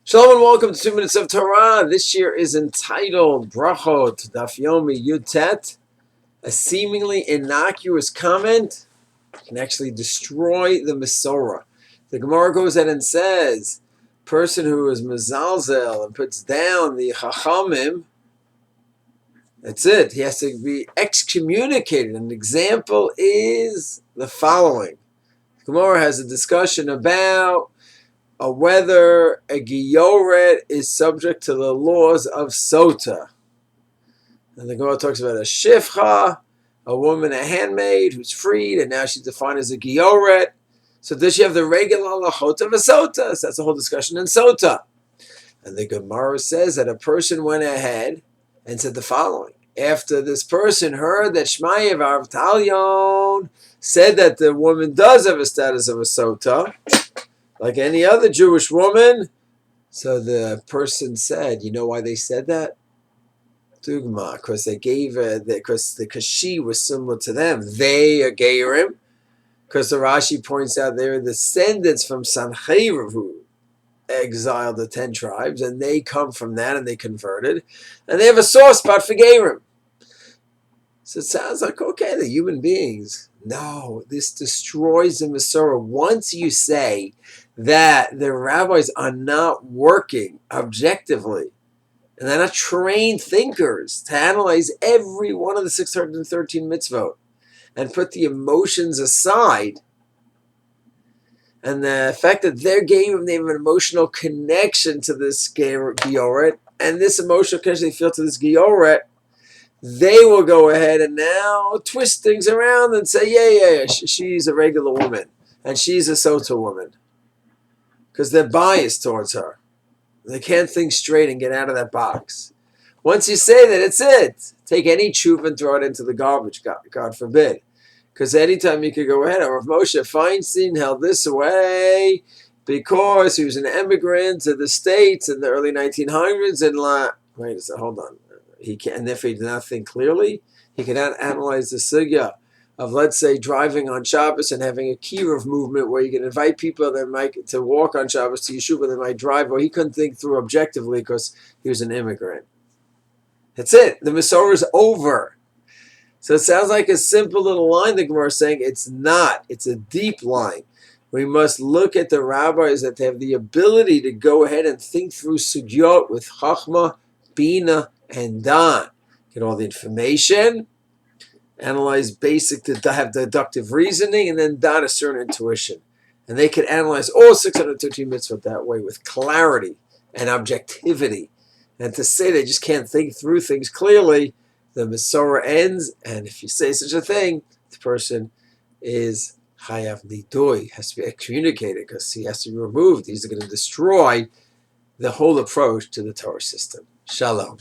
Shalom and welcome to 2 Minutes of Torah. This year is entitled Berachot, Daf Yomi Berachot. A seemingly innocuous comment can actually destroy the Mesora. The Gemara goes ahead and says, person who is mezalzel and puts down the Chachamim, that's it. He has to be excommunicated. An example is the following. The Gemara has a discussion about whether a Gioret is subject to the laws of Sota. And the Gemara talks about a Shifcha, a woman, a handmaid who's freed, and now she's defined as a Gioret. So does she have the regular halachot of a Sota? So that's the whole discussion in Sota. And the Gemara says that a person went ahead and said the following. After this person heard that Shmaya V'Arv said that the woman does have a status of a Sota, like any other Jewish woman. So the person said, you know why they said that? Dugma, because they gave her, because she was similar to them. They are Geirim, because the Rashi points out they're descendants from Sancheriv, who exiled the 10 tribes, and they come from that, and they converted, and they have a soft spot for Geirim. So it sounds like, okay, they're human beings. No, this destroys the Mesora. Once you say that the rabbis are not working objectively, and they're not trained thinkers to analyze every one of the 613 mitzvot and put the emotions aside, and the fact that they have an emotional connection to this Gioret, and this emotional connection they feel to this Gioret, they will go ahead and now twist things around and say, yeah, she's a regular woman, and she's a Sota woman. Because they're biased towards her. They can't think straight and get out of that box. Once you say that, it's it. Take any tshuva and throw it into the garbage, God forbid. Because anytime you could go ahead, or if Moshe Feinstein held this away because he was an immigrant to the States in the early 1900s, and wait a second, hold on. And if he did not think clearly, he cannot analyze the sugya of, let's say, driving on Shabbos and having a kiruv movement where you can invite people that might to walk on Shabbos to Yeshuva that might drive. Well, he couldn't think through objectively because he was an immigrant. That's it. The Mesora is over. So it sounds like a simple little line the Gemara is saying. It's not. It's a deep line. We must look at the rabbis that they have the ability to go ahead and think through sugyot with chachma, bina, and dan. Get all the information, analyze basic to have deductive reasoning, and then dan a certain intuition. And they can analyze all 613 mitzvot that way with clarity and objectivity. And to say they just can't think through things clearly, the Mesora ends, and if you say such a thing, the person is chayav nidui, has to be excommunicated because he has to be removed. He's going to destroy the whole approach to the Torah system. Shalom.